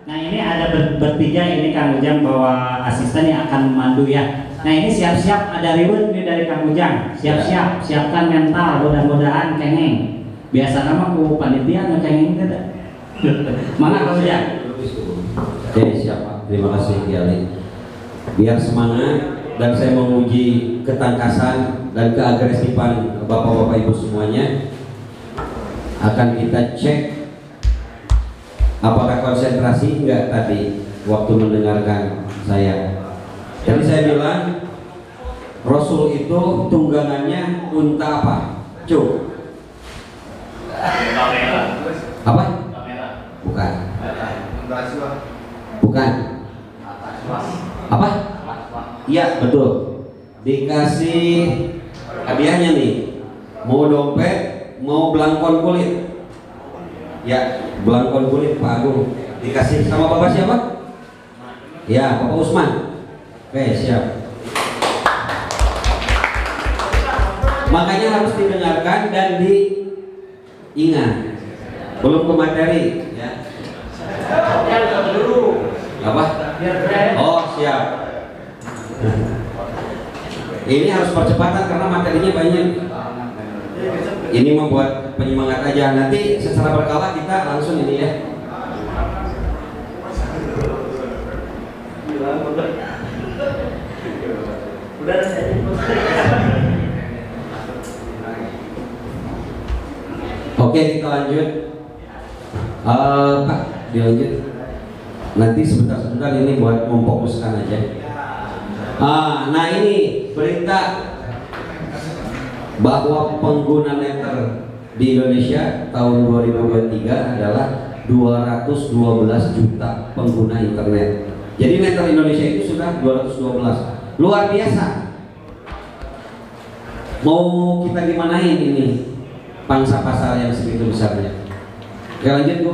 Nah ini ada bertiga ini Kang Ujang bawa asisten yang akan memandu ya. Nah ini siap-siap ada ribut nih dari Kang Ujang. Siap-siap, siapkan mental, mudah-mudahan kengeng. Biasa nama ku panitia nggak kengeng tidak. Mana Kang Ujang? Oke siap, terima kasih Kiai. Biar semangat dan saya menguji ketangkasan dan keagresifan bapak-bapak ibu semuanya. Akan kita cek apakah konsentrasi enggak tadi waktu mendengarkan saya. Jadi saya bilang Rasul itu tunggangannya unta apa? Cuk. Apa? Bukan. Bukan. Apa? Iya betul. Dikasih hadiahnya nih. Mau dompet, mau belangkon kulit. Ya, belangkon kulit Pak Agung. Dikasih sama Bapak siapa? Ya, Bapak Usman. Oke, siap. Makanya harus didengarkan dan diingat. Belum ke materi, ya. Apa? Oh, siap. Ini harus percepatan karena materinya banyak. Ini membuat penyemangat aja. Nanti secara berkala kita langsung ini ya. Oke, kita lanjut. Pak, dilanjut. Nanti sebentar-sebentar ini buat memfokuskan aja. Nah ini berita bahwa pengguna netter di Indonesia tahun 2023 adalah 212 juta pengguna internet. Jadi netter Indonesia itu sudah 212, luar biasa. Mau kita gimanain ini pangsa pasar yang segitu besarnya? Ya lanjut Bu.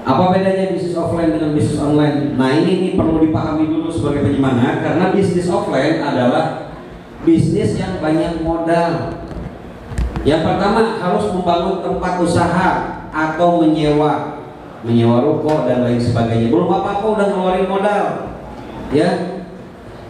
Apa bedanya bisnis offline dengan bisnis online? Nah ini perlu dipahami dulu sebagai penyemangat, karena bisnis offline adalah bisnis yang banyak modal. Yang pertama harus membangun tempat usaha atau menyewa ruko dan lain sebagainya. Belum apa-apa udah ngeluarin modal, ya.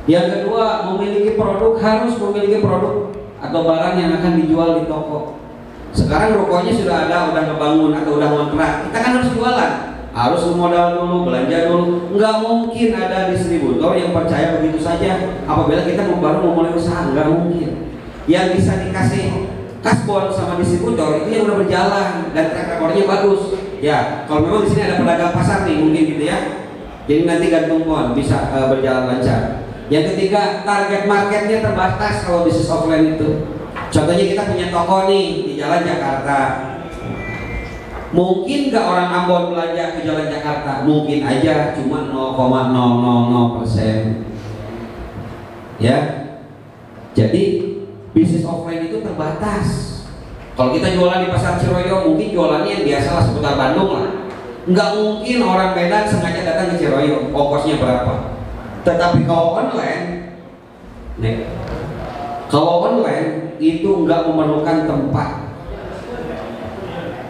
Yang kedua memiliki produk, harus memiliki produk atau barang yang akan dijual di toko. Sekarang rukonya sudah ada, udah ngebangun atau udah ngontrak, kita kan harus jualan. Harus modal dulu, belanja dulu. Nggak mungkin ada distributor yang percaya begitu saja apabila kita baru memulai usaha, nggak mungkin. Yang bisa dikasih kasbon sama distributor itu yang udah berjalan dan track recordnya bagus. Ya, kalau memang di sini ada pedagang pasar nih mungkin gitu ya. Jadi nanti gantung pon bisa berjalan lancar. Yang ketiga, target marketnya terbatas kalau bisnis offline itu. Contohnya kita punya toko nih di Jalan Jakarta. Mungkin nggak orang Ambon belanja ke Jalan Jakarta? Mungkin aja, cuma 0,000%. Ya, jadi bisnis offline itu terbatas. Kalau kita jualan di pasar Ciroyo, mungkin jualannya yang biasalah seputar Bandung lah. Nggak mungkin orang Medan sengaja datang ke Ciroyo, ongkosnya berapa. Tetapi kalau online, itu nggak memerlukan tempat.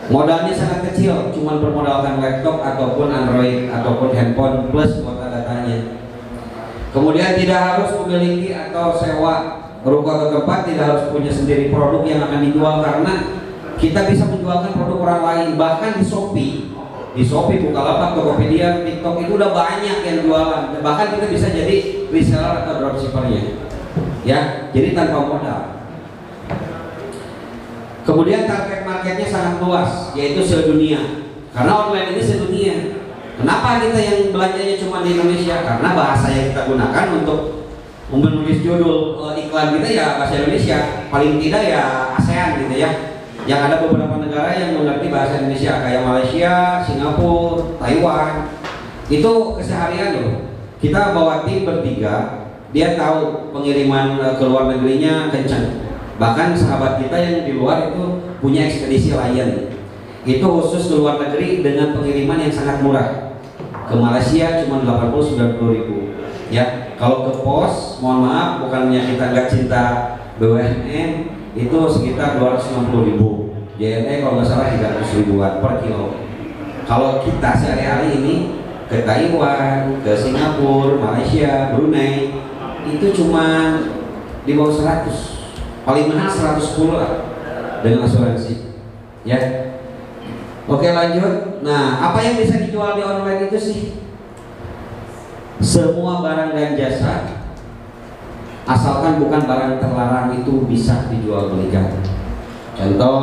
Modalnya sangat kecil, cuma bermodalkan laptop ataupun Android ataupun handphone plus kuota datanya. Kemudian tidak harus memiliki atau sewa ruko atau tempat, tidak harus punya sendiri produk yang akan dijual, karena kita bisa menjualkan produk orang lain. Bahkan di Shopee, Bukalapak, Tokopedia, TikTok itu udah banyak yang jualan. Bahkan kita bisa jadi reseller atau dropshippernya. Ya, jadi tanpa modal. Kemudian target marketnya sangat luas, yaitu sedunia. Karena online ini sedunia. Kenapa kita yang belanjanya cuma di Indonesia? Karena bahasa yang kita gunakan untuk menulis judul iklan kita ya bahasa Indonesia. Paling tidak ya ASEAN gitu ya. Yang ada beberapa negara yang mengerti bahasa Indonesia kayak Malaysia, Singapura, Taiwan. Itu keseharian loh. Kita bawa tim bertiga, dia tahu pengiriman ke luar negerinya kencang. Bahkan sahabat kita yang di luar itu punya ekspedisi Lion. Itu khusus ke luar negeri dengan pengiriman yang sangat murah. Ke Malaysia cuma 80-90 ribu. Ya, kalau ke pos, mohon maaf, bukannya kita nggak cinta BUMN, itu sekitar 260 ribu. JNE kalau nggak salah 300 ribuan per kilo. Kalau kita sehari-hari ini ke Taiwan, ke Singapura, Malaysia, Brunei itu cuma di bawah 100, paling mahal 110 lah dengan asuransi. Ya, oke lanjut. Nah, apa yang bisa dijual di online itu sih? Semua barang dan jasa, asalkan bukan barang terlarang itu bisa dijual belikan. Contoh,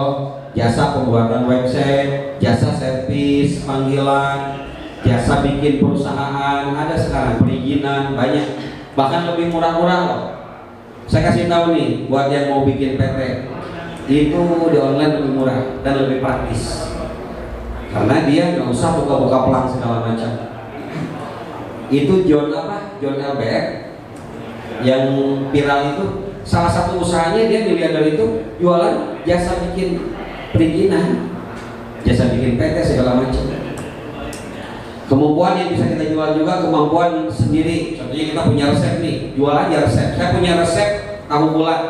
jasa pembuatan website, jasa servis panggilan, jasa bikin perusahaan, ada sekarang perizinan banyak, bahkan lebih murah-murah loh. Saya kasih tahu nih buat yang mau bikin PT, itu di online lebih murah dan lebih praktis karena dia nggak usah buka-buka pelang segala macam. Itu John LBF yang viral itu, salah satu usahanya dia miliarder itu jualan jasa bikin perizinan, jasa bikin PT segala macam. Kemampuan yang bisa kita jual juga kemampuan sendiri. Contohnya kita punya resep nih, jual aja resep. Saya punya resep tahu bulat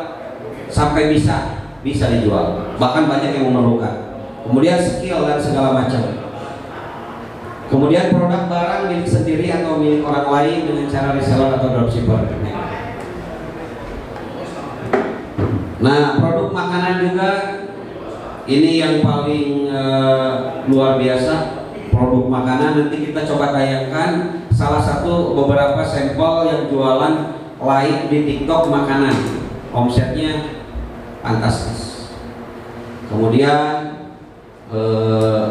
sampai bisa dijual, bahkan banyak yang memerlukan. Kemudian skill dan segala macam. Kemudian produk barang milik sendiri atau milik orang lain dengan cara reseller atau dropshipper. Nah, produk makanan juga ini yang paling luar biasa. Produk makanan nanti kita coba tayangkan salah satu beberapa sampel yang jualan live di TikTok makanan. Omsetnya fantastis. Kemudian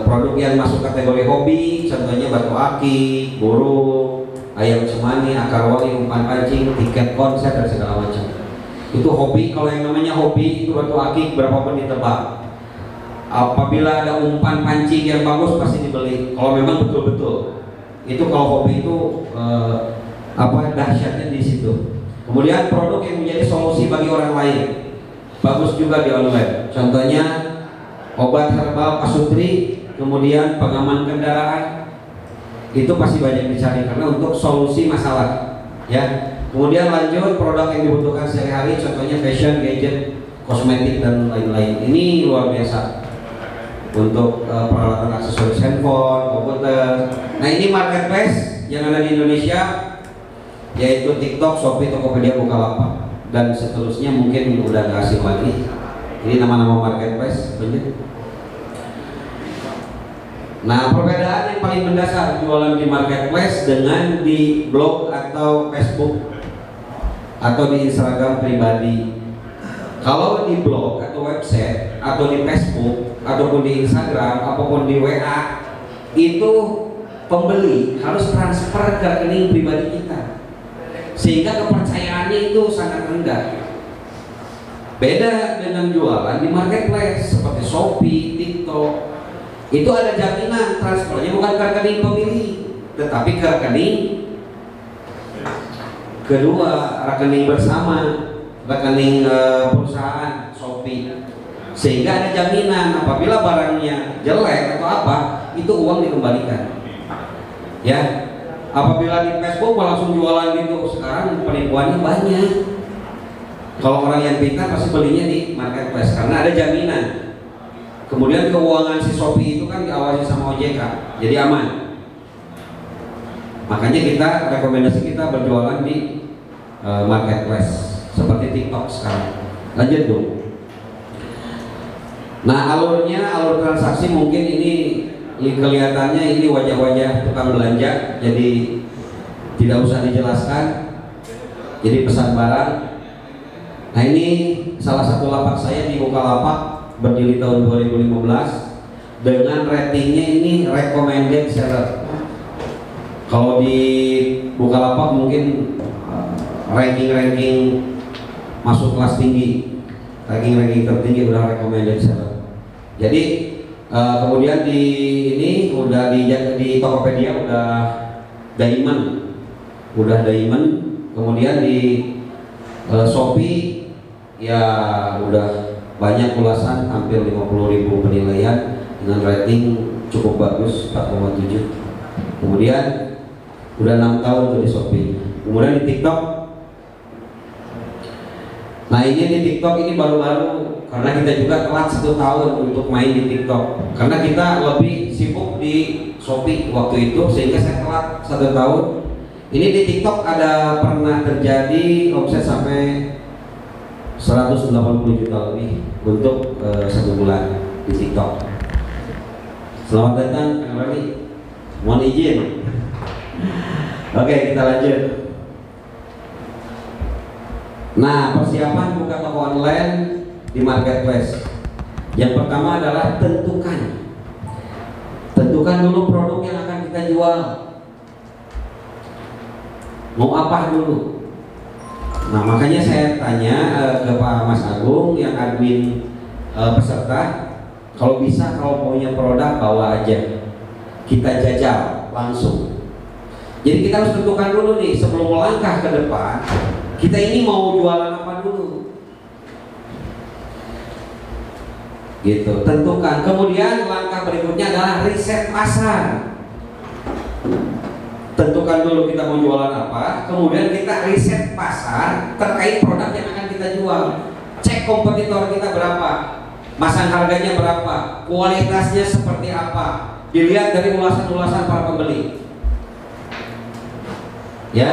produk yang masuk kategori hobi, contohnya batu akik, burung, ayam cemani, akar wali, umpan pancing, tiket konser dan segala macam. Itu hobi. Kalau yang namanya hobi itu batu akik berapapun ditebak. Apabila ada umpan pancing yang bagus pasti dibeli. Kalau memang betul-betul. Itu kalau hobi itu dahsyatnya di situ. Kemudian produk yang menjadi solusi bagi orang lain, bagus juga di online. Contohnya obat herbal pasutri, kemudian pengaman kendaraan, itu pasti banyak dicari karena untuk solusi masalah. Ya. Kemudian lanjut produk yang dibutuhkan sehari-hari, contohnya fashion, gadget, kosmetik dan lain-lain. Ini luar biasa untuk peralatan aksesoris handphone, komputer. Nah ini marketplace yang ada di Indonesia, yaitu TikTok, Shopee, Tokopedia, Bukalapak dan seterusnya. Mungkin udah nggak asing lagi. Ini nama-nama marketplace, benar. Nah, perbedaan yang paling mendasar jualan di marketplace dengan di blog atau Facebook atau di Instagram pribadi. Kalau di blog atau website atau di Facebook ataupun di Instagram ataupun di WA, itu pembeli harus transfer ke rekening pribadi kita, sehingga kepercayaannya itu sangat rendah. Beda dengan jualan di marketplace seperti Shopee, TikTok, itu ada jaminan transfernya bukan ke rekening pemilih, tetapi ke rekening kedua, rekening bersama, rekening perusahaan Shopee, sehingga ada jaminan apabila barangnya jelek atau apa, itu uang dikembalikan. Ya, apabila di Facebook langsung jualan gitu, sekarang penipuannya banyak. Kalau orang yang pintar pasti belinya di marketplace karena ada jaminan. Kemudian keuangan si Shopee itu kan diawasi sama OJK, jadi aman. Makanya kita rekomendasi kita berjualan di marketplace seperti TikTok sekarang. Lanjut dong. Nah alur transaksi mungkin ini kelihatannya ini wajah-wajah tukang belanja, jadi tidak usah dijelaskan. Jadi pesan barang. Nah ini salah satu lapak saya di Bukalapak, berdiri tahun 2015 dengan ratingnya ini recommended seller. Kalau di Bukalapak mungkin ranking masuk kelas tinggi, ranking tertinggi udah recommended seller. Jadi kemudian di ini udah di Tokopedia udah diamond, kemudian di Shopee ya udah banyak ulasan, hampir 50.000 penilaian dengan rating cukup bagus 4,7. Kemudian udah 6 tahun tuh di Shopee. Kemudian di TikTok. Nah ini di TikTok ini baru-baru, karena kita juga telat 1 tahun untuk main di TikTok, karena kita lebih sibuk di Shopee waktu itu, sehingga saya telat 1 tahun. Ini di TikTok ada pernah terjadi omset sampai 180 juta lebih untuk 1 bulan di TikTok. Selamat datang Kang Rani, mohon izin. Oke, kita lanjut. Nah, persiapan buka toko online di marketplace. Yang pertama adalah tentukan dulu produk yang akan kita jual. Mau apa dulu? Nah, makanya saya tanya ke Pak Mas Agung yang admin peserta, kalau bisa kalau punya produk bawa aja, kita jajal langsung. Jadi kita harus tentukan dulu nih sebelum melangkah ke depan, kita ini mau jualan apa dulu, gitu. Tentukan. Kemudian langkah berikutnya adalah riset pasar. Tentukan dulu kita mau jualan apa, kemudian kita riset pasar terkait produk yang akan kita jual. Cek kompetitor kita berapa, masang harganya berapa, kualitasnya seperti apa, dilihat dari ulasan-ulasan para pembeli. Ya,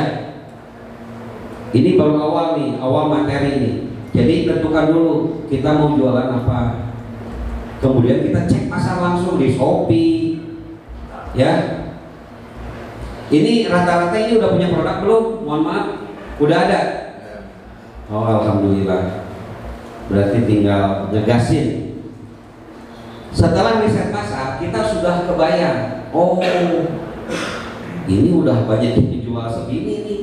ini baru awal nih, awal materi nih. Jadi tentukan dulu kita mau jualan apa, kemudian kita cek pasar langsung di Shopee. Ya, ini rata-rata ini udah punya produk belum? Mohon maaf, udah ada. Oh, alhamdulillah. Berarti tinggal ngegasin. Setelah riset pasar, kita sudah kebayang. Oh, ini udah banyak yang dijual segini nih.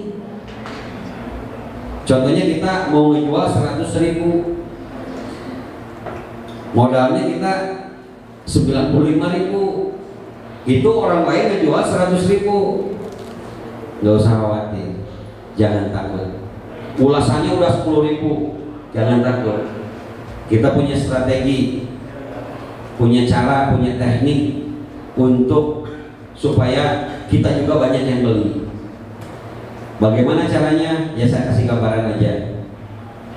Contohnya kita mau ngejual 100.000, modalnya kita 95.000. Itu orang lain ngejual 100.000. Nggak usah khawatir, jangan takut. Ulasannya udah 10.000, jangan takut. Kita punya strategi, punya cara, punya teknik untuk supaya kita juga banyak yang beli. Bagaimana caranya? Ya saya kasih gambaran aja.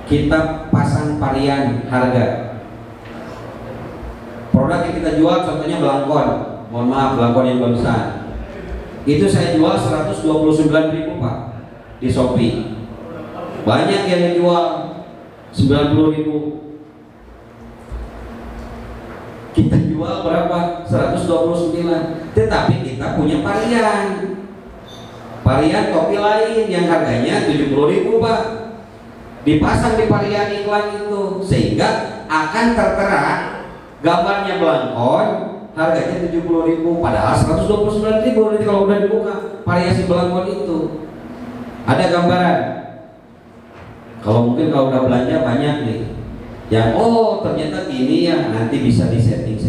Kita pasang varian harga. Produk yang kita jual contohnya belangkon. Mohon maaf, belangkon yang barusan. Itu saya jual 129.000 Pak di Shopee. Banyak yang jual 90.000. Kita jual berapa? 129. Tetapi kita punya varian topi lain yang harganya 70.000 Pak. Dipasang di varian iklan itu, sehingga akan tertera gambarnya belangkon, harganya 70.000, padahal 129.000. Nanti kalau udah dibuka variasi belangkon itu ada gambaran. Kalau mungkin kalau udah belanja banyak nih, yang oh ternyata gini ya, nanti bisa di setting.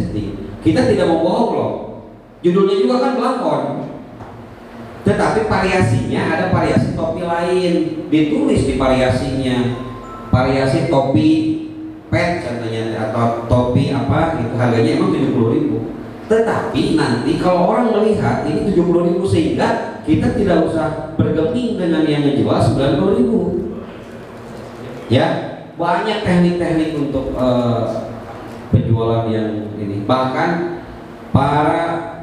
Kita tidak mau bohong loh, judulnya juga kan belangkon, tetapi variasinya ada variasi topi lain, ditulis di variasinya, variasi topi pet contohnya, atau topi apa itu harganya emang 70.000. Tetapi nanti kalau orang melihat ini 70.000, sehingga kita tidak usah bergeming dengan yang ngejual 90.000. Ya, banyak teknik-teknik untuk penjualan yang ini. Bahkan para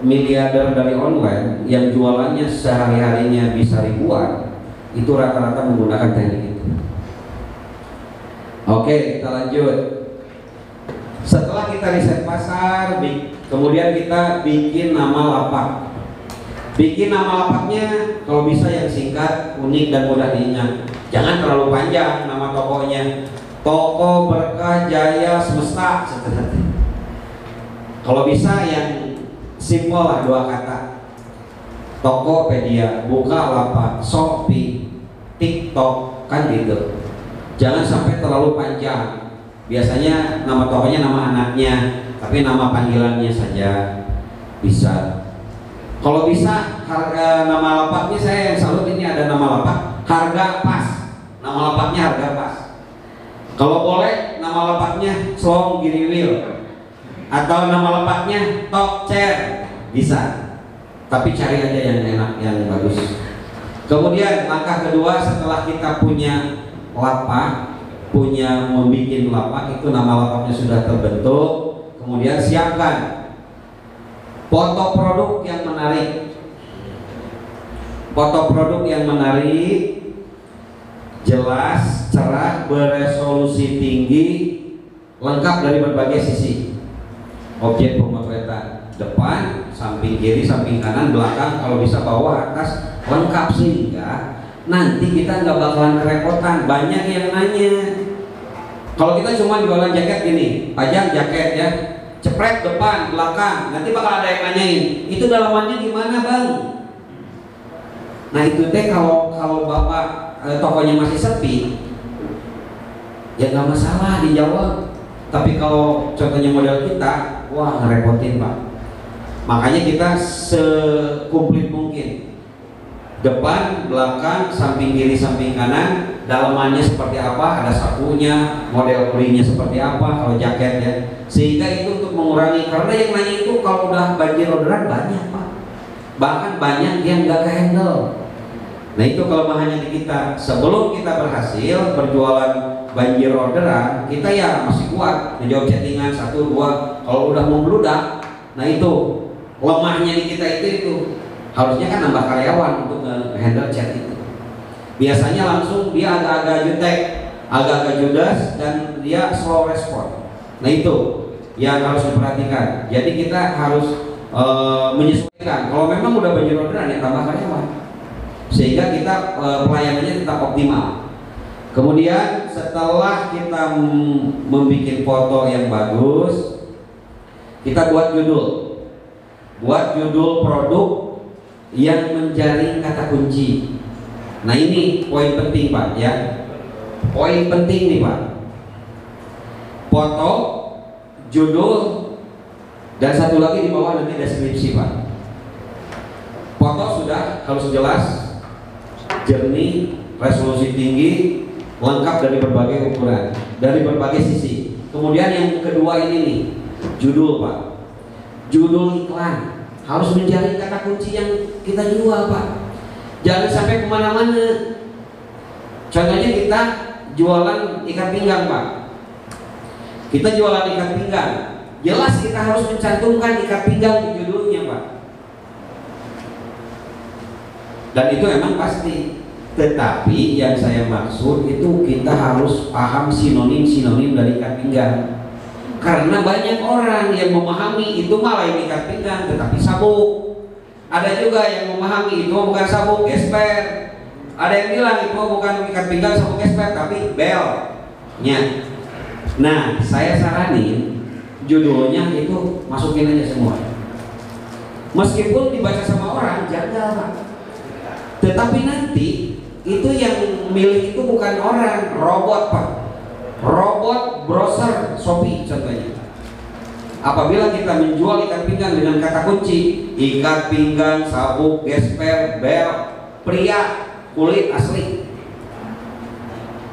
miliarder dari online yang jualannya sehari-harinya bisa ribuan, itu rata-rata menggunakan teknik itu. Oke, kita lanjut. Setelah kita riset pasar, kemudian kita bikin nama lapak. Bikin nama lapaknya kalau bisa yang singkat, unik dan mudah diingat. Jangan terlalu panjang nama tokonya. Toko Berkah Jaya Semesta. Kalau bisa yang simpel lah, 2 kata. Tokopedia, Bukalapak, Shopee, TikTok, kan gitu. Jangan sampai terlalu panjang. Biasanya nama tokonya nama anaknya, tapi nama panggilannya saja bisa. Kalau bisa harga nama lapaknya, saya yang salut ini ada nama lapak Harga Pas. Nama lapaknya Harga Pas. Kalau boleh nama lapaknya Slong Giriwil, atau nama lapaknya Top Chair, bisa. Tapi cari aja yang enak, yang bagus. Kemudian langkah kedua, setelah kita punya lapak, punya membuat lapak, itu nama lapaknya sudah terbentuk. Kemudian siapkan foto produk yang menarik, foto produk yang menarik, jelas, cerah, beresolusi tinggi, lengkap dari berbagai sisi. Objek pemotretan depan, samping kiri, samping kanan, belakang, kalau bisa bawah, atas, lengkap, sehingga nanti kita nggak bakalan kerepotan. Banyak yang nanya, kalau kita cuma jualan jaket gini, pajang jaket ya, cepret depan, belakang, nanti bakal ada yang nanyain, itu dalamannya gimana bang? Nah itu teh kalau bapak tokonya masih sepi, ya nggak masalah dijawab. Tapi kalau contohnya model kita, wah ngerepotin pak. Makanya kita sekumplit mungkin, depan, belakang, samping kiri, samping kanan, dalamannya seperti apa, ada sapunya, model kulinya seperti apa, kalau jaket ya. Sehingga itu untuk mengurangi, karena yang nanya itu kalau udah banjir orderan banyak pak, bahkan banyak yang nggak kehandle. Nah itu kelemahannya di kita. Sebelum kita berhasil berjualan banjir orderan, kita ya masih kuat menjawab chattingan 1, 2. Kalau udah membludak, nah itu lemahnya di kita itu harusnya kan nambah karyawan untuk handle chat itu. Biasanya langsung dia agak-agak jutek, agak-agak judes, dan dia slow respon. Nah itu yang harus diperhatikan. Jadi kita harus menyesuaikan. Kalau memang udah banjir orderan ya tambah karyawan, sehingga kita pelayanannya tetap optimal. Kemudian setelah kita membuat foto yang bagus, kita buat judul produk yang menjaring kata kunci. Nah ini poin penting pak ya, poin penting nih pak. Foto, judul, dan satu lagi di bawah nanti deskripsi pak. Foto sudah harus jelas, jernih, resolusi tinggi, lengkap dari berbagai ukuran, dari berbagai sisi. Kemudian yang kedua ini nih, judul pak. Judul iklan harus menjadi kata kunci yang kita jual pak. Jangan sampai kemana-mana. Contohnya kita jualan ikan pinggang pak. Kita jualan ikan pinggang, jelas kita harus mencantumkan ikan pinggang di judulnya pak. Dan itu emang pasti. Tetapi yang saya maksud itu kita harus paham sinonim-sinonim dari ikat pinggang. Karena banyak orang yang memahami itu malah ikat pinggang tetapi sabuk. Ada juga yang memahami itu bukan sabuk, gesper. Ada yang bilang itu bukan ikat pinggang, sabuk gesper, tapi belnya. Nah, saya saranin judulnya itu masukin aja semua. Meskipun dibaca sama orang, jangan. Tetapi nanti itu yang milih itu bukan orang, robot pak. Robot browser Shopee contohnya. Apabila kita menjual ikat pinggang dengan kata kunci ikat pinggang, sabuk, gesper, bel, pria, kulit asli.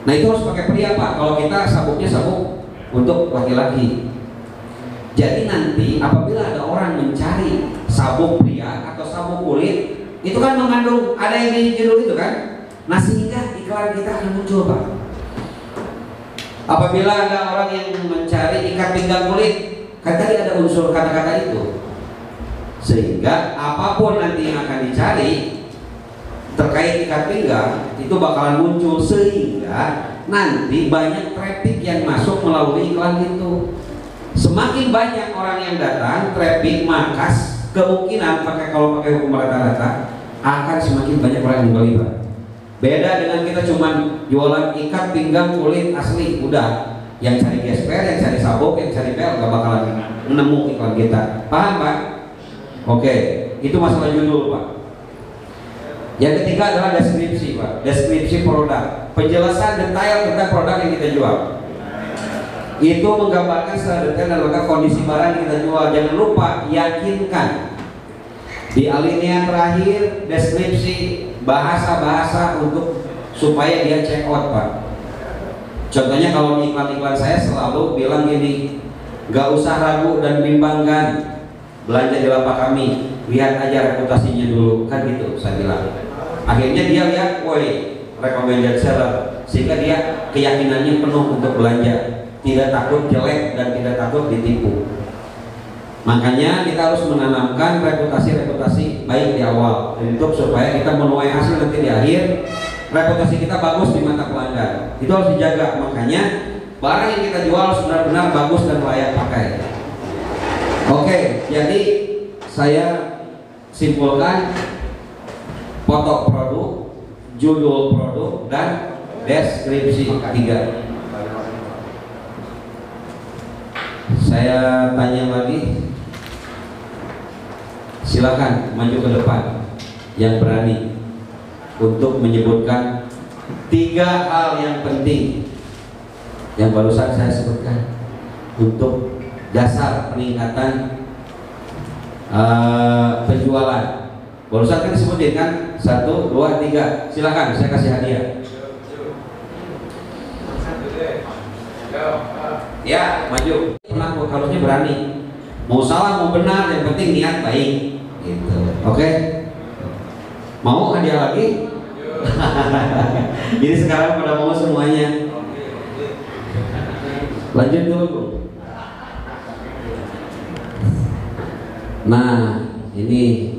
Nah itu harus pakai pria pak. Kalau kita sabuknya sabuk untuk laki-laki. Jadi nanti apabila ada orang mencari sabuk pria atau sabuk kulit, itu kan mengandung ada yang di judul itu kan. Nah sehingga iklan kita akan muncul pak. Apabila ada orang yang mencari ikat pinggang kulit, kan tadi ada unsur kata-kata itu, sehingga apapun nanti yang akan dicari terkait ikat pinggang itu bakalan muncul, sehingga nanti banyak traffic yang masuk melalui iklan itu. Semakin banyak orang yang datang, traffic, maka kemungkinan kalau pakai hukum rata-rata akan semakin banyak orang yang beli pak. Beda dengan kita cuma jualan ikat pinggang kulit asli, udah yang cari gesper, yang cari sabuk, yang cari bel gak bakalan nemu iklan kita. Paham pak? Oke, itu masalah judul pak. Yang ketiga adalah deskripsi pak. Deskripsi produk, penjelasan detail tentang produk yang kita jual. Itu menggambarkan secara detail dan lengkap kondisi barang yang kita jual. Jangan lupa yakinkan di alinea terakhir deskripsi bahasa-bahasa untuk supaya dia check out pak. Contohnya kalau di iklan-iklan saya selalu bilang gini, gak usah ragu dan bimbangkan belanja di lapak kami, lihat aja reputasinya dulu, kan gitu saya bilang. Akhirnya dia lihat, woi recommended seller, sehingga dia keyakinannya penuh untuk belanja, tidak takut jelek dan tidak takut ditipu. Makanya kita harus menanamkan reputasi baik di awal untuk supaya kita menuai hasil nanti di akhir. Reputasi kita bagus di mata pelanggan, itu harus dijaga. Makanya barang yang kita jual harus benar-benar bagus dan layak pakai. Oke, jadi saya simpulkan: foto produk, judul produk, dan deskripsi 3. Saya tanya lagi, silakan maju ke depan yang berani untuk menyebutkan 3 hal yang penting yang barusan saya sebutkan untuk dasar peningkatan penjualan. Barusan kan disebutin kan 1, 2, 3. Silakan, saya kasih hadiah. Ya, maju. Penakut harusnya berani. Mau salah mau benar, yang penting niat baik. Gitu. Oke. Mau hadiah lagi? Jadi sekarang pada mau semuanya. Lanjut dulu, Bu. Nah, ini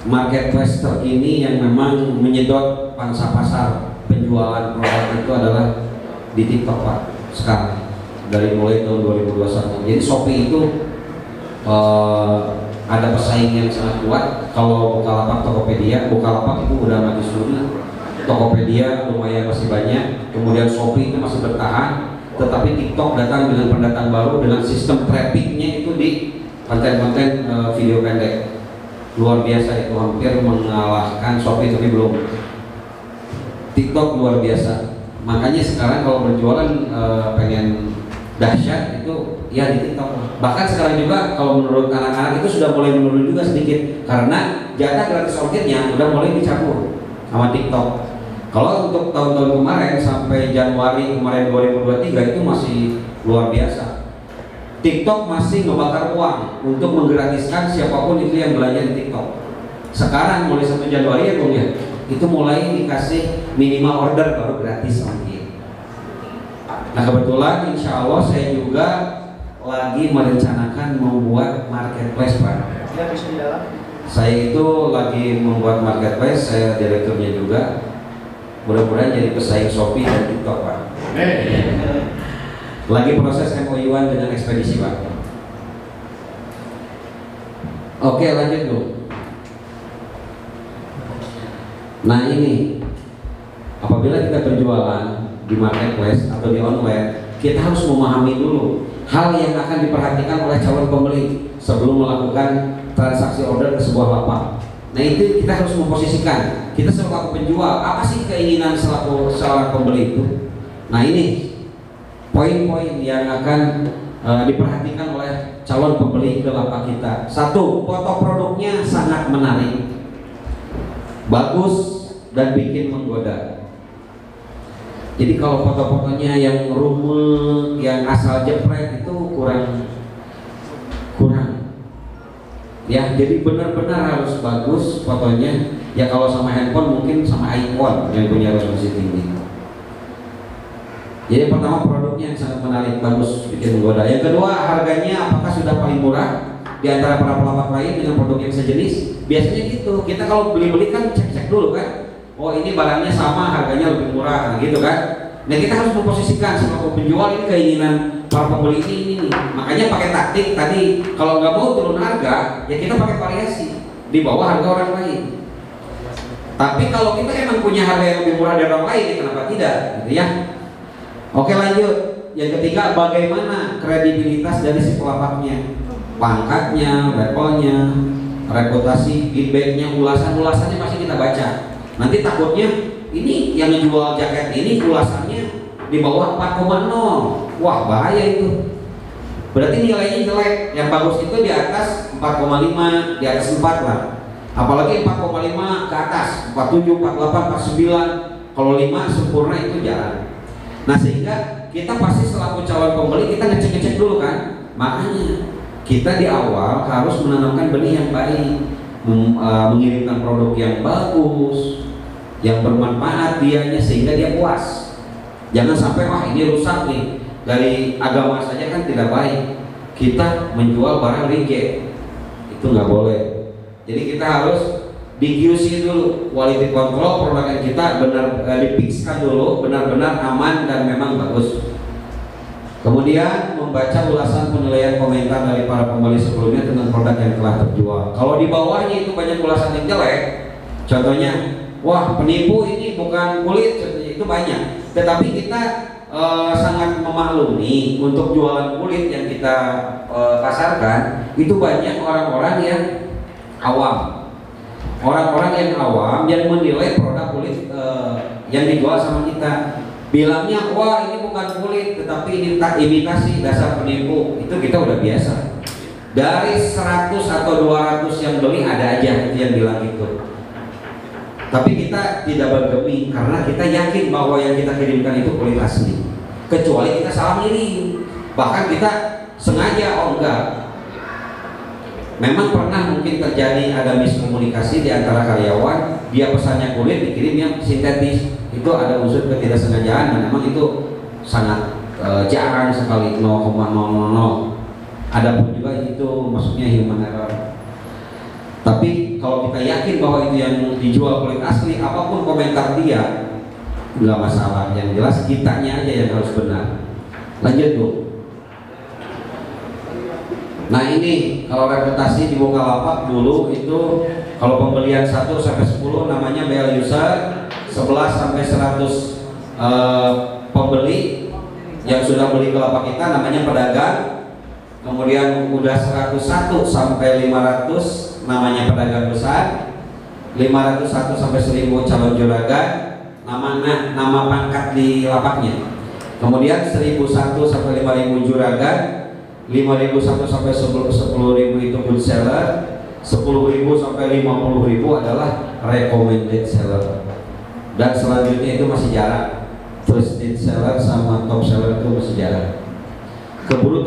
marketplace terkini yang memang menyedot pangsa pasar penjualan produk itu adalah di TikTok, Pak, sekarang dari mulai tahun 2021. Jadi Shopee itu ada pesaing yang sangat kuat. Kalau Bukalapak, Tokopedia, Bukalapak itu udah mati suri, Tokopedia lumayan masih banyak, kemudian Shopee itu masih bertahan, tetapi TikTok datang dengan pendatang baru dengan sistem trafficnya itu di konten-konten video pendek. Luar biasa, itu hampir mengalahkan Shopee, tapi belum. TikTok luar biasa. Makanya sekarang kalau berjualan pengen dahsyat itu ya di TikTok. Bahkan sekarang juga kalau menurut anak-anak itu sudah mulai menurun juga sedikit karena jatah gratis ongkirnya udah mulai dicampur sama TikTok. Kalau untuk tahun-tahun kemarin sampai Januari kemarin 2023 itu masih luar biasa. TikTok masih ngebakar uang untuk menggratiskan siapapun itu yang belanja di TikTok. Sekarang mulai 1 Januari ya Bung ya, itu mulai dikasih minimal order baru gratis ongkir. Nah kebetulan insya Allah saya juga lagi merencanakan membuat marketplace, Pak. Ya, bisa di dalam. Saya itu lagi membuat marketplace, saya direkturnya juga. Mudah-mudahan jadi pesaing Shopee dan TikTok, Pak. Lagi proses MOU-an dengan ekspedisi, Pak. Oke, lanjut Bu. Nah ini, apabila kita berjualan di marketplace atau di online, kita harus memahami dulu hal yang akan diperhatikan oleh calon pembeli sebelum melakukan transaksi order ke sebuah lapak. Nah itu kita harus memposisikan, kita selaku penjual, apa sih keinginan selaku seorang pembeli itu. Nah ini poin-poin yang akan diperhatikan oleh calon pembeli ke lapak kita. 1, foto produknya sangat menarik, bagus dan bikin menggoda. Jadi kalau foto-fotonya yang rumit, yang asal jepret itu kurang. Ya, jadi benar-benar harus bagus fotonya. Ya kalau sama handphone mungkin sama iPhone yang punya resolusi tinggi. Jadi pertama produknya yang sangat menarik, bagus, bikin menggoda. Yang kedua, harganya apakah sudah paling murah di antara para pelapak lain dengan produk yang sejenis? Biasanya gitu. Kita kalau beli-beli kan cek-cek dulu kan. Oh ini barangnya sama, harganya lebih murah, nah, gitu kan. Nah kita harus memposisikan selaku penjual ini keinginan para pembeli ini. Makanya pakai taktik tadi, kalau nggak mau turun harga, ya kita pakai variasi di bawah harga orang lain. Tapi kalau kita emang punya harga yang lebih murah dari orang lain, ya kenapa tidak, gitu ya. Oke lanjut. Yang ketiga, bagaimana kredibilitas dari si pelapaknya, pangkatnya, levelnya, reputasi, feedbacknya, ulasannya masih kita baca. Nanti takutnya ini yang menjual jaket ini ulasannya di bawah 4,0. Wah bahaya itu. Berarti nilainya jelek. Yang bagus itu di atas 4,5, di atas 4 lah. Apalagi 4,5 ke atas, 47, 48, 49. Kalau 5 sempurna itu jarang. Nah sehingga kita pasti selaku calon pembeli kita ngecek-ngecek dulu kan. Makanya kita di awal harus menanamkan benih yang baik, mengirimkan produk yang bagus, yang bermanfaat dianya sehingga dia puas. Jangan sampai wah ini rusak nih, dari agama saja kan tidak baik, kita menjual barang reject, itu nggak boleh. Jadi kita harus di QC dulu, quality control produk yang kita benar dipikskan dulu, benar-benar aman dan memang bagus. Kemudian membaca ulasan penilaian komentar dari para pembeli sebelumnya tentang produk yang telah terjual. Kalau di bawahnya itu banyak ulasan yang jelek, contohnya, wah penipu ini bukan kulit, itu banyak. Tetapi kita sangat memaklumi untuk jualan kulit yang kita pasarkan itu banyak orang-orang yang awam, orang-orang yang awam yang menilai produk kulit yang dijual sama kita, bilangnya wah ini bukan kulit tetapi ini imitasi, dasar penipu. Itu kita udah biasa. Dari 100 atau 200 yang beli ada aja itu yang bilang gitu. Tapi kita tidak bergeming karena kita yakin bahwa yang kita kirimkan itu kulit asli. Kecuali kita salah ngirim, bahkan kita sengaja, oh enggak. Memang pernah mungkin terjadi ada miskomunikasi di antara karyawan, dia pesannya kulit dikirim yang sintetis. Itu ada unsur ketidaksengajaan dan memang itu sangat jarang sekali, 0,000. Adapun juga itu maksudnya human error. Tapi kalau kita yakin bahwa itu yang dijual kulit asli, apapun komentar dia nggak masalah. Yang jelas kitanya aja yang harus benar. Lanjut Bu. Nah ini kalau reputasi di Bukalapak dulu itu kalau pembelian 1 sampai 10 namanya BL user, 11 sampai 100 pembeli yang sudah beli ke lapak kita namanya pedagang. Kemudian udah 101 sampai 500 namanya pedagang besar, 501 sampai 1000 calon juragan, nama pangkat di lapaknya. Kemudian 1001 sampai 5000 juragan, 5001 sampai 10.000 itu good seller, 10.000 sampai 50.000 adalah recommended seller. Dan selanjutnya itu masih jarang, trusted seller sama top seller itu masih jarang. Keburu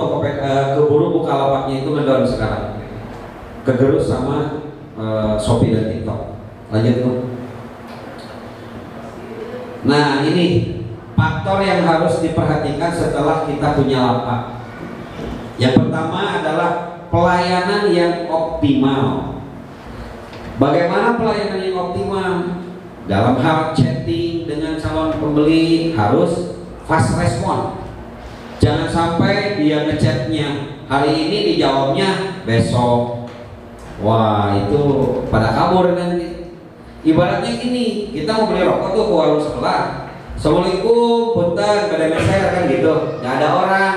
Bukalapaknya itu ngedown sekarang, kegerus sama Shopee dan TikTok. Lanjut tuh. Nah ini faktor yang harus diperhatikan setelah kita punya lapak. Yang pertama adalah pelayanan yang optimal. Bagaimana pelayanan yang optimal? Dalam hal chatting dengan calon pembeli harus fast respon. Jangan sampai dia ngechatnya hari ini dijawabnya besok. Wah itu pada kabur nanti. Ibaratnya gini, kita mau beli rokok tuh ke warung sebelah. Assalamualaikum, punten, pada meser kan gitu. Nggak ada orang.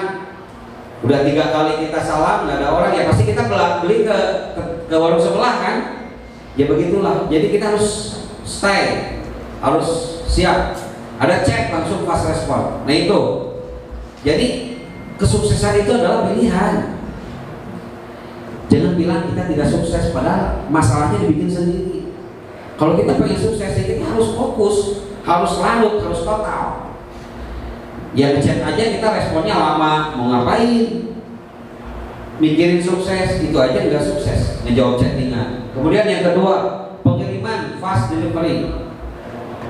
Udah 3 kali kita salam nggak ada orang, ya pasti kita beli ke warung sebelah kan. Ya begitulah. Jadi kita harus stay, harus siap. Ada chat langsung fast respon. Nah itu. Jadi kesuksesan itu adalah pilihan. Jangan bilang kita tidak sukses padahal masalahnya dibikin sendiri. Kalau kita pengen sukses kita harus fokus, harus lanjut, harus total. Ya ngechat aja kita responnya lama, mau ngapain? Mikirin sukses itu aja nggak sukses, ngejawab chattingan. Kemudian yang kedua, pengiriman fast delivery.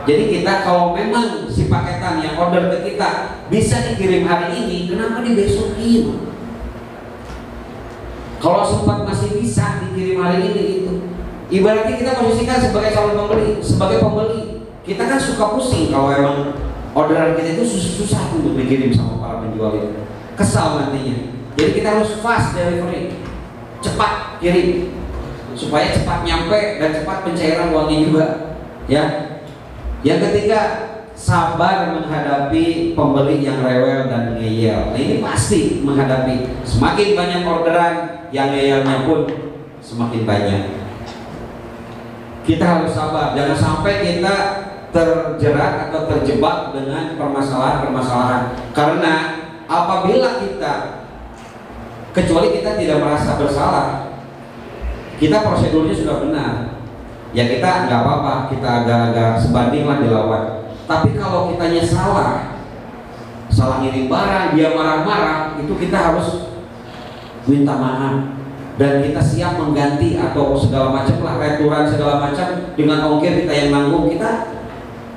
Jadi kita kalau memang si paketan yang order ke kita bisa dikirim hari ini, kenapa dibesokin? Kalau sempat masih bisa dikirim hari ini itu, ibaratnya kita posisikan sebagai calon pembeli, sebagai pembeli. Kita kan suka pusing kalau emang orderan kita itu susah untuk dikirim sama para penjual itu, kesal nantinya. Jadi kita harus fast delivery, cepat kirim supaya cepat nyampe dan cepat pencairan uangnya juga, ya. Yang ketiga, sabar menghadapi pembeli yang rewel dan ngeyel. Nah ini pasti menghadapi, semakin banyak orderan yang ngeyelnya pun semakin banyak. Kita harus sabar, jangan sampai kita terjerat atau terjebak dengan permasalahan-permasalahan. Karena apabila kita, kecuali kita tidak merasa bersalah, kita prosedurnya sudah benar, ya kita nggak apa-apa, kita agak-agak sebanding lah dilawan. Tapi kalau kitanya salah ngirim barang, dia marah-marah, itu kita harus minta maaf dan kita siap mengganti atau segala macam lah, returan segala macam dengan ongkir kita yang nanggung. Kita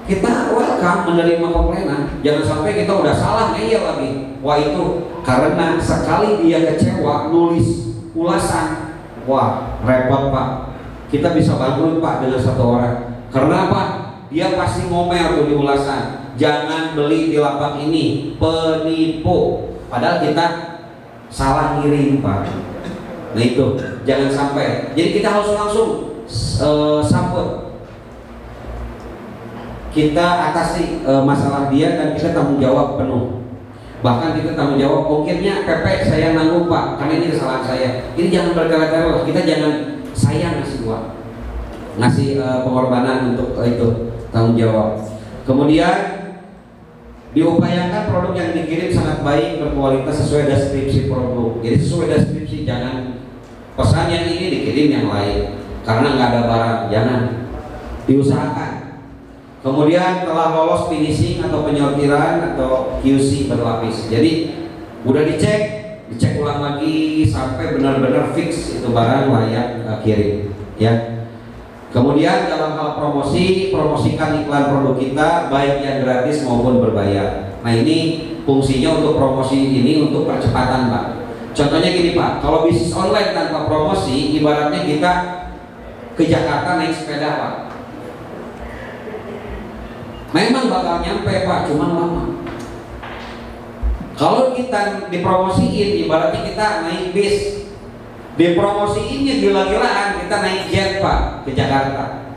kita welcome menerima komplainan. Jangan sampai kita udah salah ngeyel lagi. Wah itu karena sekali dia kecewa nulis ulasan, wah repot Pak. Kita bisa bangkrut Pak dengan satu orang. Karena apa? Dia pasti ngomel tuh di ulasan. Jangan beli di lapak ini, penipu. Padahal kita salah ngirim Pak. Nah itu jangan sampai. Jadi kita harus langsung sambut. Kita atasi masalah dia dan kita tanggung jawab penuh. Bahkan kita tanggung jawab, ongkirnya PP saya nanggung Pak, karena ini kesalahan saya. Ini jangan berkala-kala, kita jangan saya ngasih uang, ngasih pengorbanan untuk itu, tanggung jawab. Kemudian diupayakan produk yang dikirim sangat baik, berkualitas, sesuai deskripsi produk. Jadi sesuai deskripsi, jangan pesan yang ini dikirim yang lain karena nggak ada barang, jangan. Diusahakan. Kemudian telah lolos finishing atau penyortiran atau QC berlapis. Jadi udah dicek ulang lagi sampai benar-benar fix itu barang layak kirim, ya. Kemudian dalam hal promosi, promosikan iklan produk kita baik yang gratis maupun berbayar. Nah ini fungsinya untuk promosi ini untuk percepatan Pak. Contohnya gini Pak, kalau bisnis online tanpa promosi, ibaratnya kita ke Jakarta naik sepeda Pak. Memang bakal nyampe Pak, cuma lama. Kalau kita dipromosiin, ibaratnya kita naik bis. Dipromosiinnya gila-gilaan, kita naik jet Pak ke Jakarta.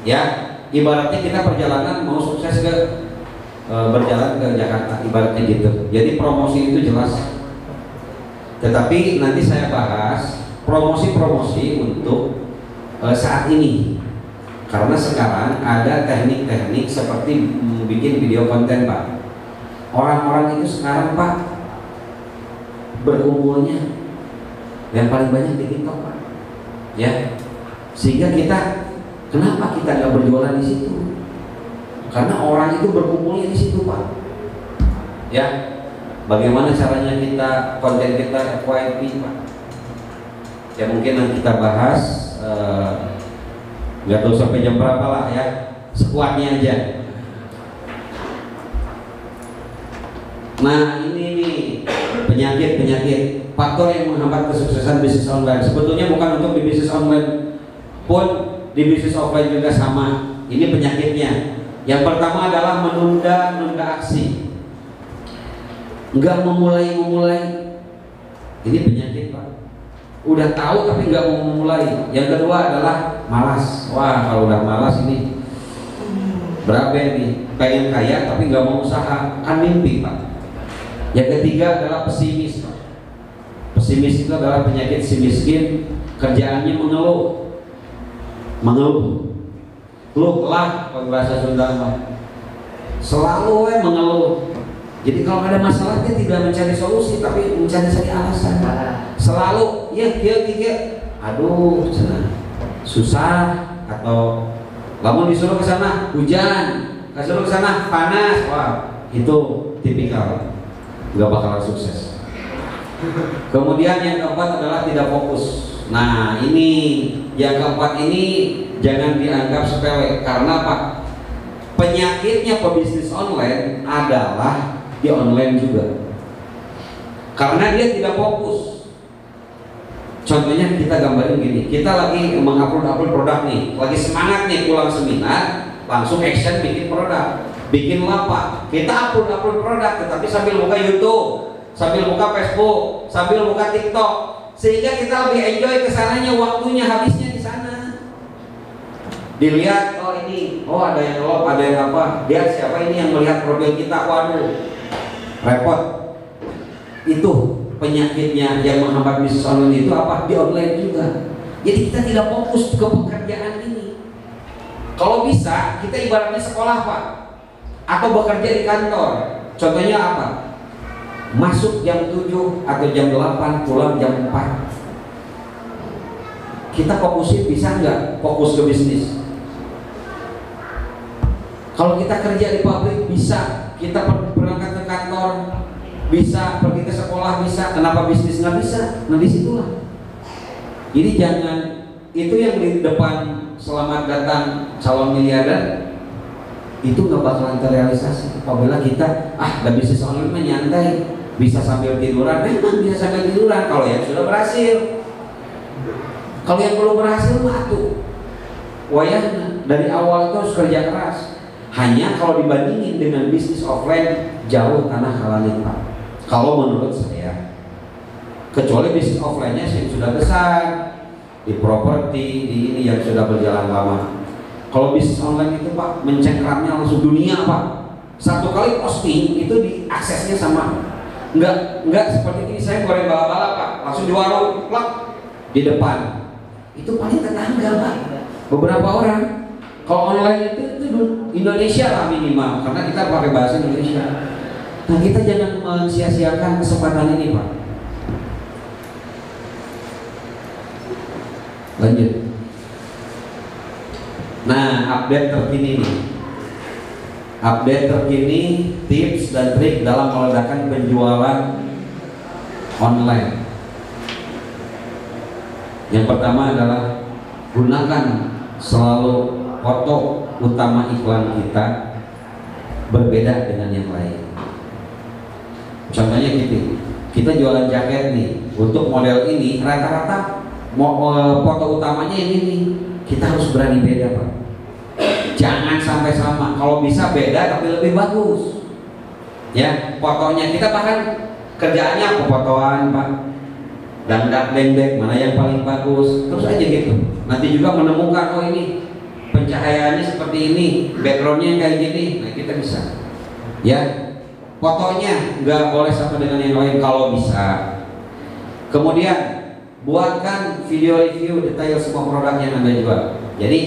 Ya, ibaratnya kita perjalanan mau sukses ke berjalan ke Jakarta, ibaratnya gitu. Jadi promosi itu jelas. Tetapi nanti saya bahas promosi-promosi untuk saat ini. Karena sekarang ada teknik-teknik seperti bikin video konten Pak. Orang-orang itu sekarang Pak berkumpulnya yang paling banyak di TikTok Pak, ya. Sehingga kita, kenapa kita nggak berjualan di situ? Karena orang itu berkumpulnya di situ Pak, ya. Bagaimana caranya kita konten kita FYP Pak? Ya mungkin nanti kita bahas. Nggak tahu sampai jam berapa lah ya, sekuatnya aja. Nah ini nih penyakit faktor yang menghambat kesuksesan bisnis online. Sebetulnya bukan untuk di bisnis online pun, di bisnis offline juga sama. Ini penyakitnya. Yang pertama adalah menunda aksi, nggak memulai. Ini penyakit Pak. Udah tahu tapi nggak mau memulai. Yang kedua adalah malas. Wah kalau udah malas ini berapa nih, pengen kaya tapi nggak mau usaha, kan mimpi Pak. Yang ketiga adalah pesimis Pak. Pesimis itu adalah penyakit si miskin, kerjaannya mengeluh, lah kalau bahasa Sunda selalu mengeluh. Jadi kalau ada masalah dia tidak mencari solusi tapi mencari alasan. Selalu ya aduh susah, atau kamu disuruh ke sana hujan, disuruh ke sana panas. Wah itu tipikal, nggak bakalan sukses. Kemudian yang keempat adalah tidak fokus. Nah ini yang keempat ini jangan dianggap sepele. Karena apa? Penyakitnya pebisnis online adalah di online juga, karena dia tidak fokus. Contohnya kita gambarin gini, kita lagi mengupload produk nih, lagi semangat nih pulang seminar, langsung action bikin produk, bikin lapak. Kita upload produk, tetapi sambil buka YouTube, sambil buka Facebook, sambil buka TikTok, sehingga kita lebih enjoy kesananya, waktunya habisnya di sana. Dilihat, oh ini, oh ada yang log, ada yang apa, dia siapa ini yang melihat profil kita, waduh, repot. Itu penyakitnya yang menghambat bisnis online itu apa? Di online juga. Jadi kita tidak fokus ke pekerjaan ini. Kalau bisa kita ibaratnya sekolah Pak, atau bekerja di kantor. Contohnya apa? Masuk jam 7 atau jam 8, pulang jam 4. Kita fokusin, bisa nggak fokus ke bisnis? Kalau kita kerja di pabrik bisa, kita berangkat ke kantor bisa, pergi ke sekolah bisa, kenapa bisnis nggak bisa? Nah disitulah. Jadi jangan, itu yang di depan selamat datang calon miliarder, itu nggak bakalan terrealisasi apabila kita bisnis online menyantai, bisa sambil tiduran. Memang bisa sambil tiduran kalau yang sudah berhasil. Kalau yang belum berhasil tuh wayahnya dari awal itu harus kerja keras. Hanya kalau dibandingin dengan bisnis offline jauh tanah langit Pak. Kalau menurut saya, kecuali bisnis offline-nya yang sudah besar di properti, di ini yang sudah berjalan lama. Kalau bisnis online itu Pak, mencengkramnya langsung dunia Pak. Satu kali posting itu diaksesnya sama. Enggak seperti ini, saya goreng bala-bala Pak, langsung di warung, plak, di depan. Itu paling tetangga Pak, beberapa orang. Kalau online itu Indonesia lah minimal, karena kita pakai bahasa Indonesia. Nah kita jangan mensia-siakan kesempatan ini Pak. Lanjut. Nah, update terkini nih. Update terkini tips dan trik dalam meledakan penjualan online. Yang pertama adalah gunakan selalu foto utama iklan kita berbeda dengan yang lain. Contohnya gitu, kita jualan jaket nih, untuk model ini rata-rata foto utamanya yang ini. Kita harus berani beda Pak. Jangan sampai sama. Kalau bisa beda tapi lebih bagus. Ya, fotonya kita bahkan kerjaannya fotoan Pak. Dandak dendek mana yang paling bagus. Terus aja gitu. Nanti juga menemukan ini pencahayaannya seperti ini, backgroundnya kayak gini. Nah kita bisa. Ya, fotonya nggak boleh sama dengan yang lain kalau bisa. Kemudian buatkan video review detail semua produk yang Anda jual. Jadi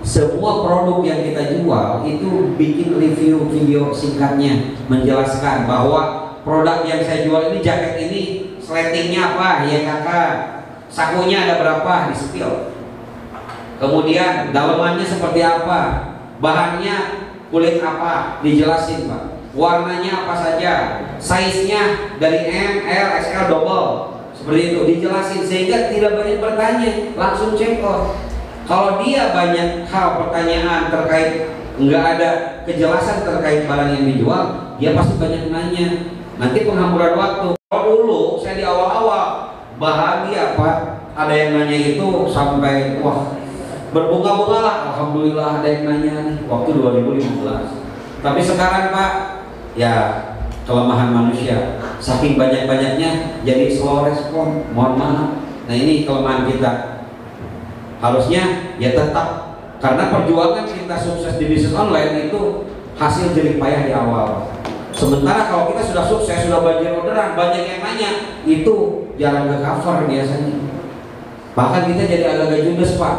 semua produk yang kita jual itu bikin review video singkatnya menjelaskan bahwa produk yang saya jual ini, jaket ini sletingnya apa ya kakak, sakunya ada berapa, di spill. Kemudian dalamannya seperti apa, bahannya kulit apa, dijelasin Pak. Warnanya apa saja, size-nya dari M, L, XL, double. Seperti itu dijelasin sehingga tidak banyak bertanya, langsung check out. Kalau dia banyak hal pertanyaan terkait, nggak ada kejelasan terkait barang yang dijual, dia pasti banyak nanya. Nanti penghamburan waktu. Kalau dulu saya di awal-awal bahagia Pak, ada yang nanya itu sampai wah berbunga-bunga lah. Alhamdulillah ada yang nanya nih waktu 2015. Tapi sekarang Pak, ya kelemahan manusia, saking banyak-banyaknya jadi slow respon, mohon maaf. Nah ini kelemahan kita. Harusnya ya tetap, karena perjuangan kita sukses di bisnis online itu hasil jerih payah di awal. Sementara kalau kita sudah sukses, sudah banjir orderan, banyak yang nanya, itu jarang ke cover biasanya. Bahkan kita jadi agak-agak judes Pak,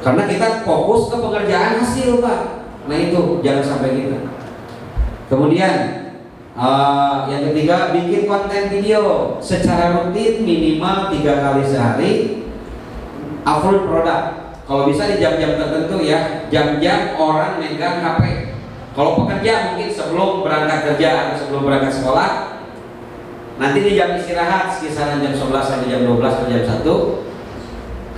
karena kita fokus ke pengerjaan hasil Pak. Nah itu jangan sampai gitu. Kemudian yang ketiga, bikin konten video secara rutin minimal 3 kali sehari. Upload produk. Kalau bisa di jam-jam tertentu ya, jam-jam orang megang HP. Kalau pekerja mungkin sebelum berangkat kerja atau sebelum berangkat sekolah. Nanti di jam istirahat sekitar jam 11 sampai jam 12 atau jam 1.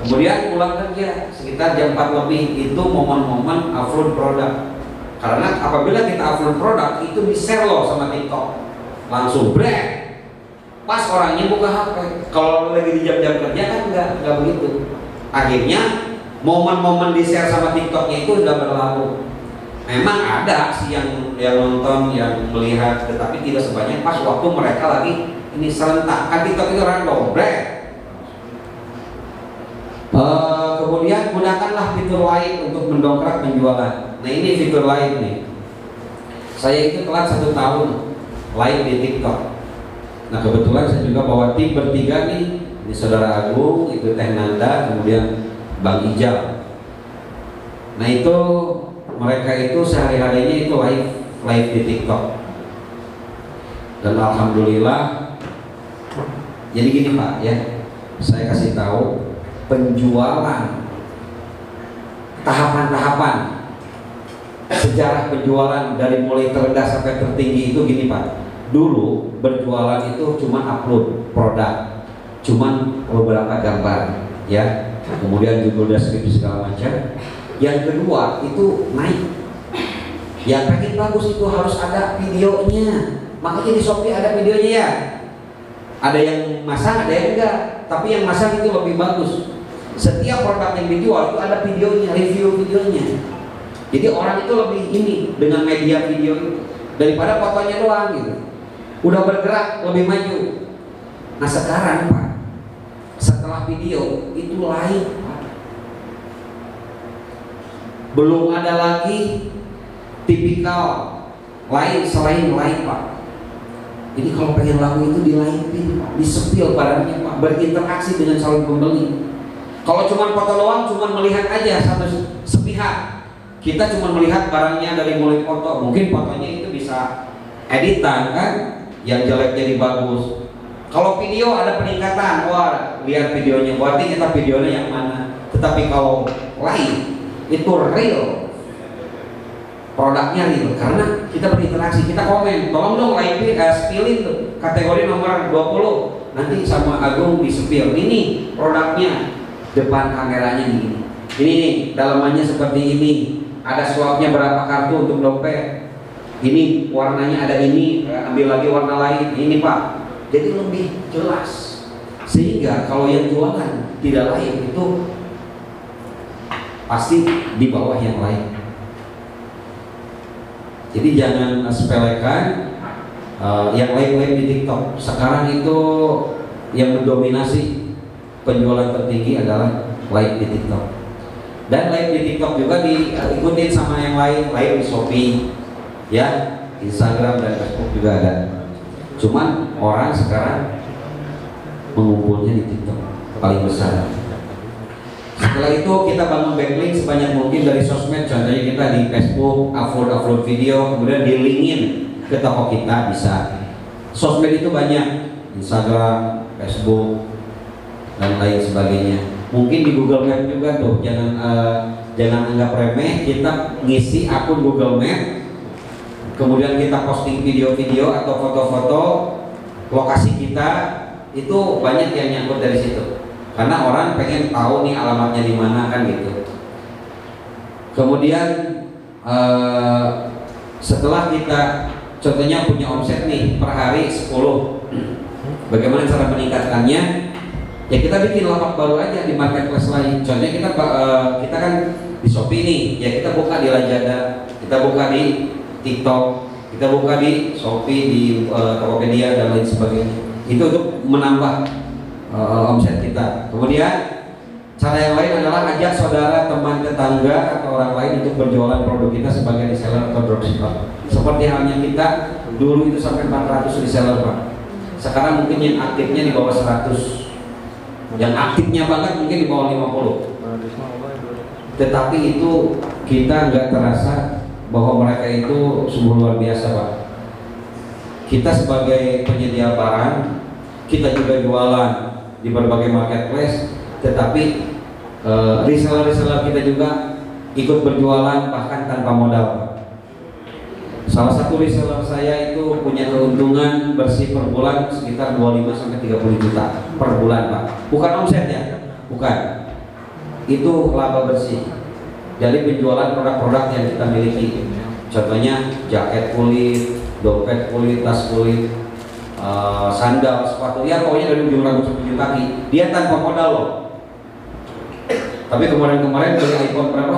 Kemudian pulang kerja sekitar jam 4 lebih, itu momen-momen upload produk. Karena apabila kita upload produk itu di-share loh sama TikTok, langsung brand. Pas orangnya buka HP. Kalau lagi di jam-jam kerja kan nggak begitu. Akhirnya momen-momen di-share sama TikToknya itu udah berlalu. Memang ada sih yang nonton, yang melihat, tetapi tidak sebanyak pas waktu mereka lagi ini serentak. Kan TikTok itu random brand. Kemudian gunakanlah fitur lain untuk mendongkrak penjualan. Nah ini fitur lain nih. Saya itu telat 1 tahun live di TikTok. Nah kebetulan saya juga bawa tim bertiga nih. Ini Saudara Agung, itu Teh Nanda, kemudian Bang Ijal. Nah itu mereka itu sehari-harinya itu live di TikTok. Dan alhamdulillah. Jadi gini Pak ya, saya kasih tahu penjualan, tahapan-tahapan sejarah penjualan dari mulai terendah sampai tertinggi itu gini Pak. Dulu berjualan itu cuma upload produk, cuman beberapa gambar ya, kemudian judul deskripsi segala macam. Yang kedua itu naik Yang pengen bagus itu harus ada videonya. Makanya di Shopee ada videonya ya. Ada yang masang, ada yang enggak. Tapi yang masang itu lebih bagus. Setiap produk yang dijual itu ada videonya, review videonya. Jadi orang itu lebih ini dengan media video itu daripada fotonya doang gitu. Udah bergerak, lebih maju. Nah sekarang Pak, setelah video itu lain Pak. Belum ada lagi tipikal lain selain lain Pak. Jadi kalau pengen lagu itu dilaipin, disepil barangnya Pak, berinteraksi dengan calon pembeli. Kalau cuma foto doang, cuma melihat aja satu sepihak. Kita cuma melihat barangnya dari mulai foto. Mungkin fotonya itu bisa editan kan, yang jelek jadi bagus. Kalau video ada peningkatan, wah lihat videonya, berarti kita videonya yang mana. Tetapi kalau lain itu real, produknya real, karena kita berinteraksi, kita komen, tolong dong spillin tuh kategori nomor 20, nanti sama Agung di spill, ini produknya, depan kameranya gini, ini nih dalamannya seperti ini, ada swapnya berapa kartu untuk dompet, ini warnanya ada ini, ambil lagi warna lain, ini Pak, jadi lebih jelas, sehingga kalau yang jualan tidak lain itu pasti di bawah yang lain. Jadi jangan sepelekan yang lain-lain di TikTok. Sekarang itu yang mendominasi penjualan tertinggi adalah live di TikTok. Dan live di TikTok juga diikutin sama yang lain di Shopee, ya, Instagram dan Facebook juga ada. Cuman orang sekarang mengumpulnya di TikTok paling besar. Setelah itu kita bangun backlink sebanyak mungkin dari sosmed, contohnya kita di Facebook upload video, kemudian di-linkin ke toko kita bisa. Sosmed itu banyak, Instagram, Facebook, dan lain sebagainya. Mungkin di Google Map juga tuh, jangan anggap remeh. Kita ngisi akun Google Map, kemudian kita posting video-video atau foto-foto lokasi kita, itu banyak yang nyangkut dari situ. Karena orang pengen tahu nih alamatnya di mana kan gitu. Kemudian setelah kita contohnya punya omset nih per hari 10, bagaimana cara meningkatkannya? Ya kita bikin lapak baru aja di marketplace lain. Contohnya kita kan di Shopee nih, ya kita buka di Lazada, kita buka di TikTok, kita buka di Shopee, di Tokopedia dan lain sebagainya. Itu untuk menambah omset kita. Kemudian cara yang lain adalah ajak saudara, teman, tetangga atau orang lain untuk berjualan produk kita sebagai reseller atau dropshipper. Seperti halnya kita dulu itu sampai 400 reseller Pak. Sekarang mungkin yang aktifnya di bawah 100. Yang aktifnya banget mungkin di bawah 50. Tetapi itu kita nggak terasa bahwa mereka itu sungguh luar biasa Pak. Kita sebagai penyedia barang, kita juga jualan di berbagai marketplace, tetapi reseller-reseller kita juga ikut berjualan bahkan tanpa modal. Salah satu reseller saya itu punya keuntungan bersih per bulan sekitar 25-30 juta per bulan Pak. Bukan omset ya, bukan. Itu laba bersih dari penjualan produk-produk yang kita miliki. Contohnya jaket kulit, dompet kulit, tas kulit, sandal, sepatu, ya pokoknya dari ujung rambut sampai ujung kaki. Dia tanpa modal loh. Tapi kemarin-kemarin beli iPhone berapa?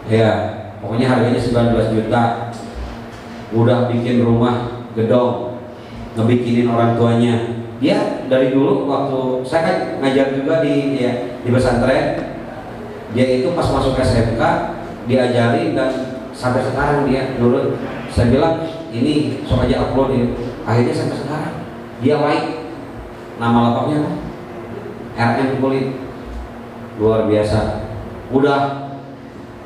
Ya, pokoknya harganya 19 juta. Udah bikin rumah gedong, ngebikinin orang tuanya. Dia dari dulu waktu saya kan ngajar juga di pesantren. Dia itu pas masuk SMK diajarin dan sampai sekarang dia nurut. Saya bilang ini sok aja upload ini. Akhirnya sampai sekarang dia like, nama lapaknya RM Kulit, luar biasa. Udah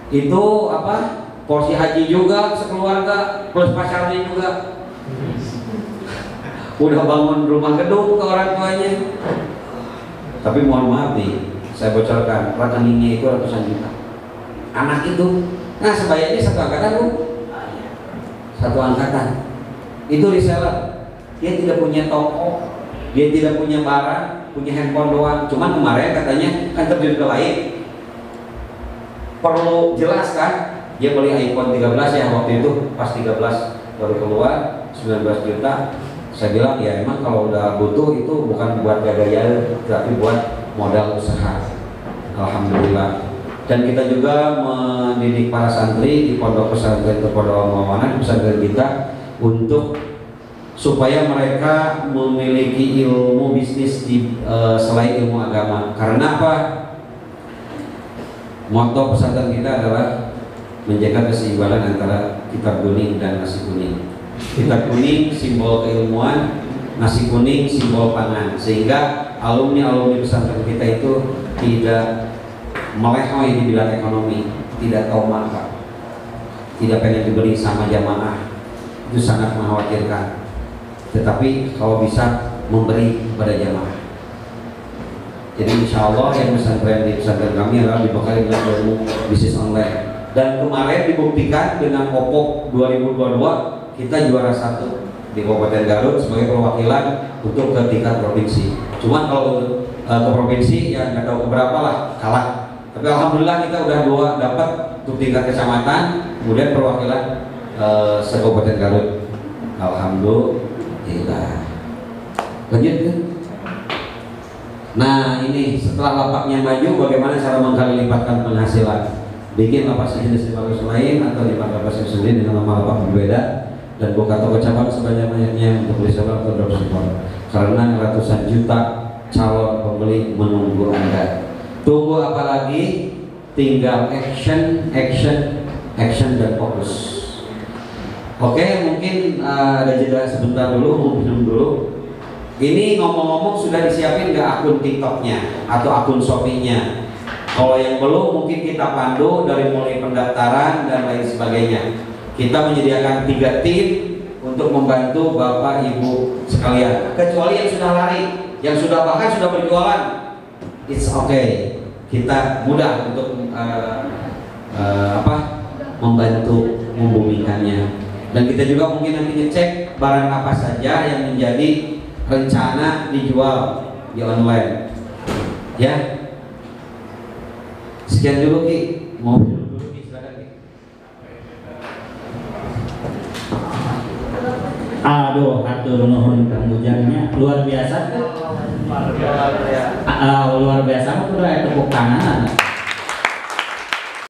itu apa, porsi haji juga sekeluarga plus pacarnya juga. Udah bangun rumah gedung ke orang tuanya. Tapi mohon maaf nih, saya bocorkan rekeningnya itu ratusan juta. Anak itu, nah sebayanya satu angkatan Bu, satu angkatan. Itu reseller, dia tidak punya toko, dia tidak punya barang, punya handphone doang. Cuman kemarin katanya kan terjun ke lain, perlu jelas kan, Dia beli iPhone 13 ya waktu itu, pas 13 baru keluar 19 juta. Saya bilang ya emang kalau udah butuh itu bukan buat gaya-gaya, tapi buat modal usaha. Alhamdulillah. Dan kita juga mendidik para santri di pondok pesantren Terpadu Mawana, di pesantren kita, untuk supaya mereka memiliki ilmu bisnis di selain ilmu agama. Karena apa? Moto pesantren kita adalah menjaga keseimbangan antara kitab kuning dan nasi kuning. Kitab kuning simbol keilmuan, nasi kuning simbol pangan, sehingga alumni pesantren kita itu tidak melehoi di bidang ekonomi, tidak tahu manfaat, tidak pengen dibeli sama jamaah. Itu sangat mengkhawatirkan. Tetapi kalau bisa memberi kepada jamaah. Jadi insya Allah yang pesantren di pesantren kami adalah dibekali dengan ilmu bisnis online. Dan kemarin dibuktikan dengan Popok 2022 kita juara 1 di Kabupaten Garut sebagai perwakilan untuk ke tingkat provinsi. Cuman kalau ke provinsi ya nggak tahu keberapa lah, kalah. Tapi alhamdulillah kita udah 2 dapat untuk tingkat kecamatan, kemudian perwakilan se-Kabupaten Garut. Alhamdulillah. Lanjut ya. Nah ini setelah lapaknya maju, bagaimana cara mengkali lipatkan penghasilan? Bikin lapak sejenis di lapak lain atau di lapak sendiri dengan nama lapak berbeda, dan buka toko cabang sebanyak-banyaknya untuk beli cabang atau dropshipper. Karena ratusan juta calon pembeli menunggu Anda. Tunggu apa lagi? Tinggal action dan fokus. Oke, mungkin ada jeda sebentar dulu, mau minum dulu. Ini ngomong-ngomong sudah disiapin nggak akun TikToknya atau akun Shopee-nya? Kalau yang belum mungkin kita pandu dari mulai pendaftaran dan lain sebagainya. Kita menyediakan 3 tim untuk membantu Bapak Ibu sekalian. Kecuali yang sudah lari, yang sudah bahkan sudah berjualan, it's okay. Kita mudah untuk membantu membumikannya. Dan kita juga mungkin nanti ngecek barang apa saja yang menjadi rencana dijual di online. Ya. Sekian dulu Ki, mau dulu Ki, silakan Ki. Aduh, hatur nuhun Kang Ujangnya luar biasa. Luar biasa mah kudu aya tepuk tangan.